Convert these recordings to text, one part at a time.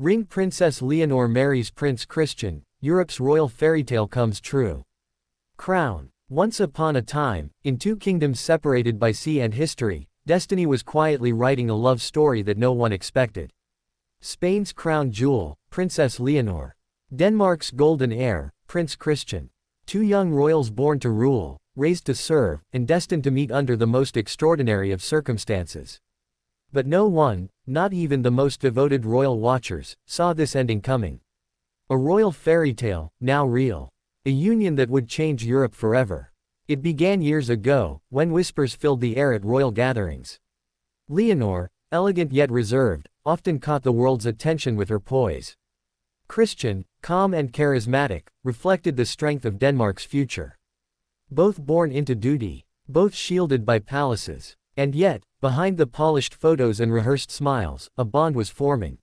Ring Princess Leonor marries Prince Christian, Europe's royal fairy tale comes true. Crown. Once upon a time, in two kingdoms separated by sea and history, destiny was quietly writing a love story that no one expected. Spain's crown jewel, Princess Leonor. Denmark's golden heir, Prince Christian. Two young royals born to rule, raised to serve, and destined to meet under the most extraordinary of circumstances. But no one, not even the most devoted royal watchers, saw this ending coming. A royal fairy tale, now real. A union that would change Europe forever. It began years ago, when whispers filled the air at royal gatherings. Leonor, elegant yet reserved, often caught the world's attention with her poise. Christian, calm and charismatic, reflected the strength of Denmark's future. Both born into duty, both shielded by palaces. And yet, behind the polished photos and rehearsed smiles, a bond was forming.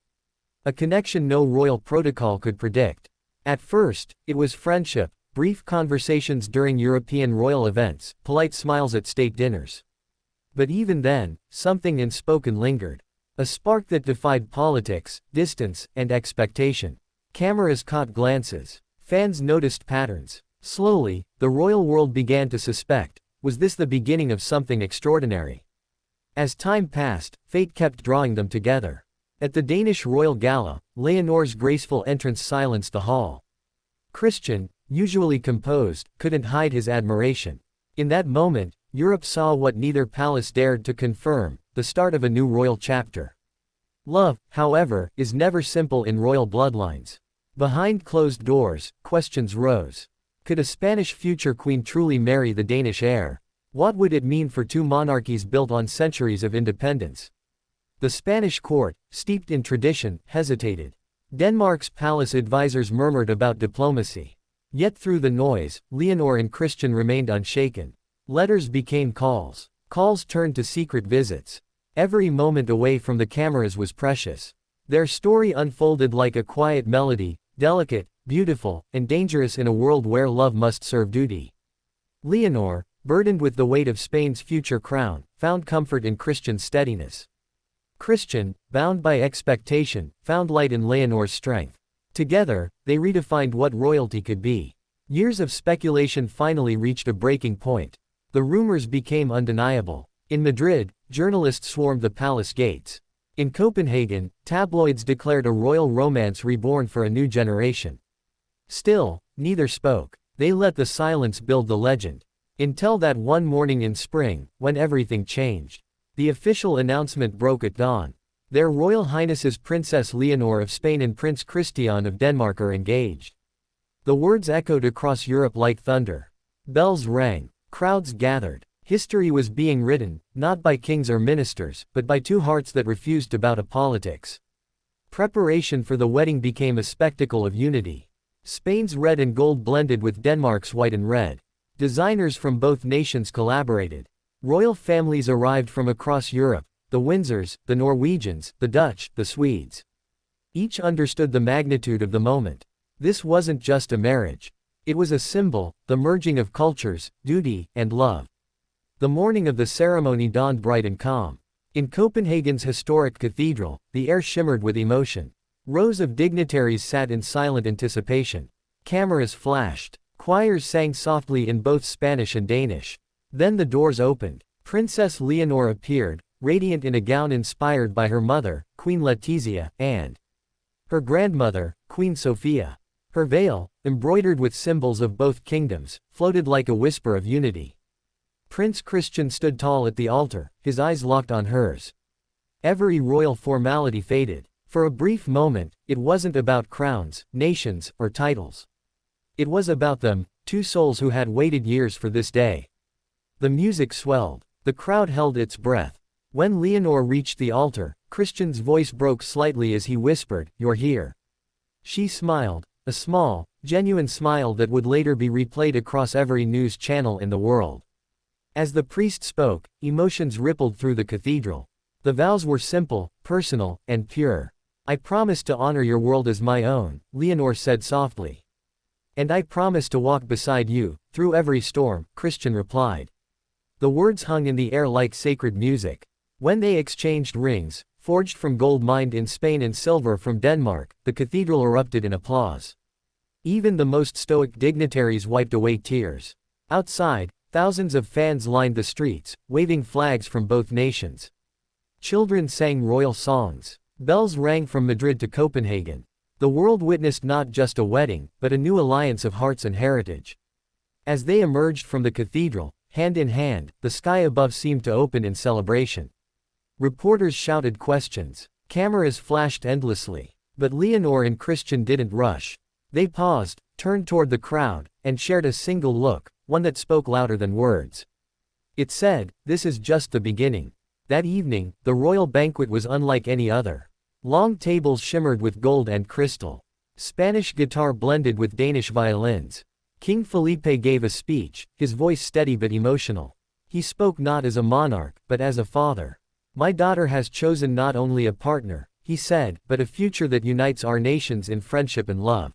A connection no royal protocol could predict. At first, it was friendship, brief conversations during European royal events, polite smiles at state dinners. But even then, something unspoken lingered. A spark that defied politics, distance, and expectation. Cameras caught glances. Fans noticed patterns. Slowly, the royal world began to suspect, was this the beginning of something extraordinary? As time passed, fate kept drawing them together. At the Danish royal gala, Leonor's graceful entrance silenced the hall. Christian, usually composed, couldn't hide his admiration. In that moment, Europe saw what neither palace dared to confirm, the start of a new royal chapter. Love, however, is never simple in royal bloodlines. Behind closed doors, questions rose. Could a Spanish future queen truly marry the Danish heir? What would it mean for two monarchies built on centuries of independence? The Spanish court, steeped in tradition, hesitated. Denmark's palace advisors murmured about diplomacy. Yet through the noise, Leonor and Christian remained unshaken. Letters became calls. Calls turned to secret visits. Every moment away from the cameras was precious. Their story unfolded like a quiet melody, delicate, beautiful, and dangerous in a world where love must serve duty. Leonor, burdened with the weight of Spain's future crown, found comfort in Christian's steadiness. Christian, bound by expectation, found light in Leonor's strength. Together, they redefined what royalty could be. Years of speculation finally reached a breaking point. The rumors became undeniable. In Madrid, journalists swarmed the palace gates. In Copenhagen, tabloids declared a royal romance reborn for a new generation. Still, neither spoke. They let the silence build the legend. Until that one morning in spring, when everything changed. The official announcement broke at dawn. Their Royal Highnesses Princess Leonor of Spain and Prince Christian of Denmark are engaged. The words echoed across Europe like thunder. Bells rang. Crowds gathered. History was being written, not by kings or ministers, but by two hearts that refused to bow to politics. Preparation for the wedding became a spectacle of unity. Spain's red and gold blended with Denmark's white and red. Designers from both nations collaborated. Royal families arrived from across Europe, the Windsors, the Norwegians, the Dutch, the Swedes. Each understood the magnitude of the moment. This wasn't just a marriage. It was a symbol, the merging of cultures, duty, and love. The morning of the ceremony dawned bright and calm. In Copenhagen's historic cathedral, the air shimmered with emotion. Rows of dignitaries sat in silent anticipation. Cameras flashed. Choirs sang softly in both Spanish and Danish. Then the doors opened. Princess Leonor appeared, radiant in a gown inspired by her mother, Queen Letizia, and her grandmother, Queen Sophia. Her veil, embroidered with symbols of both kingdoms, floated like a whisper of unity. Prince Christian stood tall at the altar, his eyes locked on hers. Every royal formality faded. For a brief moment, it wasn't about crowns, nations, or titles. It was about them, two souls who had waited years for this day. The music swelled. The crowd held its breath. When Leonor reached the altar, Christian's voice broke slightly as he whispered, "You're here." She smiled, a small, genuine smile that would later be replayed across every news channel in the world. As the priest spoke, emotions rippled through the cathedral. The vows were simple, personal, and pure. "I promise to honor your world as my own," Leonor said softly. "And I promise to walk beside you, through every storm," Christian replied. The words hung in the air like sacred music. When they exchanged rings, forged from gold mined in Spain and silver from Denmark, the cathedral erupted in applause. Even the most stoic dignitaries wiped away tears. Outside, thousands of fans lined the streets, waving flags from both nations. Children sang royal songs. Bells rang from Madrid to Copenhagen. The world witnessed not just a wedding, but a new alliance of hearts and heritage. As they emerged from the cathedral, hand in hand, the sky above seemed to open in celebration. Reporters shouted questions. Cameras flashed endlessly. But Leonor and Christian didn't rush. They paused, turned toward the crowd, and shared a single look, one that spoke louder than words. It said, "This is just the beginning." That evening, the royal banquet was unlike any other. Long tables shimmered with gold and crystal. Spanish guitar blended with Danish violins. King Felipe gave a speech, his voice steady but emotional. He spoke not as a monarch, but as a father. "My daughter has chosen not only a partner," he said, "but a future that unites our nations in friendship and love."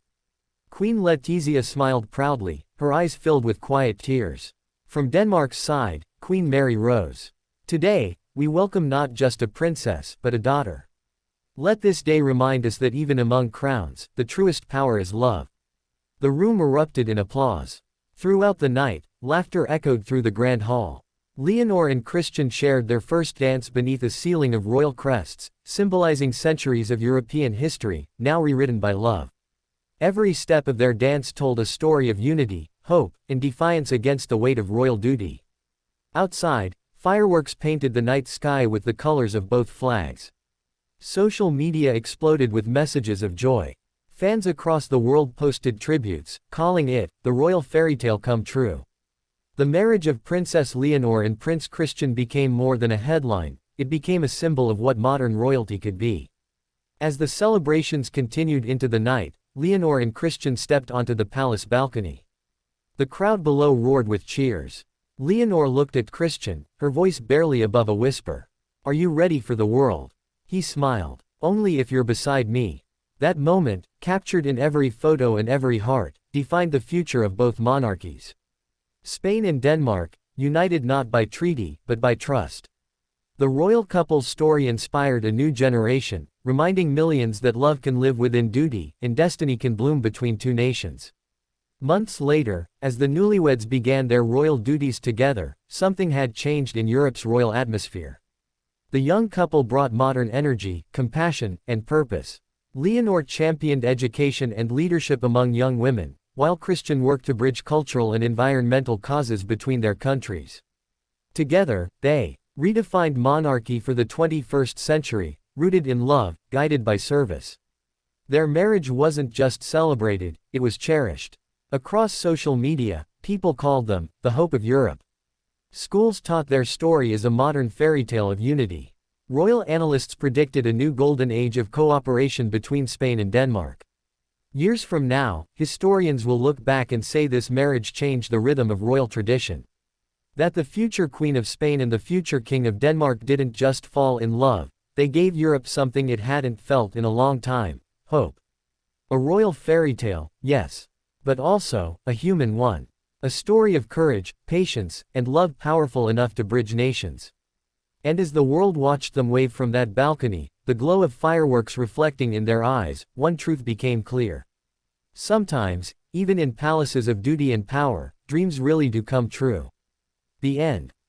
Queen Letizia smiled proudly, her eyes filled with quiet tears. From Denmark's side, Queen Mary rose. "Today, we welcome not just a princess, but a daughter. Let this day remind us that even among crowns, the truest power is love." The room erupted in applause. Throughout the night, laughter echoed through the grand hall. Leonor and Christian shared their first dance beneath a ceiling of royal crests, symbolizing centuries of European history, now rewritten by love. Every step of their dance told a story of unity, hope, and defiance against the weight of royal duty. Outside, fireworks painted the night sky with the colors of both flags. Social media exploded with messages of joy. Fans across the world posted tributes, calling it the royal fairytale come true. The marriage of Princess Leonor and Prince Christian became more than a headline, it became a symbol of what modern royalty could be. As the celebrations continued into the night, Leonor and Christian stepped onto the palace balcony. The crowd below roared with cheers. Leonor looked at Christian, her voice barely above a whisper. "Are you ready for the world?" He smiled. "Only if you're beside me." That moment, captured in every photo and every heart, defined the future of both monarchies. Spain and Denmark, united not by treaty, but by trust. The royal couple's story inspired a new generation, reminding millions that love can live within duty, and destiny can bloom between two nations. Months later, as the newlyweds began their royal duties together, something had changed in Europe's royal atmosphere. The young couple brought modern energy, compassion, and purpose. Leonor championed education and leadership among young women, while Christian worked to bridge cultural and environmental causes between their countries. Together, they redefined monarchy for the 21st century, rooted in love, guided by service. Their marriage wasn't just celebrated, it was cherished. Across social media, people called them the hope of Europe. Schools taught their story as a modern fairy tale of unity. Royal analysts predicted a new golden age of cooperation between Spain and Denmark. Years from now, historians will look back and say this marriage changed the rhythm of royal tradition. That the future Queen of Spain and the future King of Denmark didn't just fall in love, they gave Europe something it hadn't felt in a long time: hope. A royal fairy tale, yes. But also, a human one. A story of courage, patience, and love powerful enough to bridge nations. And as the world watched them wave from that balcony, the glow of fireworks reflecting in their eyes, one truth became clear. Sometimes, even in palaces of duty and power, dreams really do come true. The end.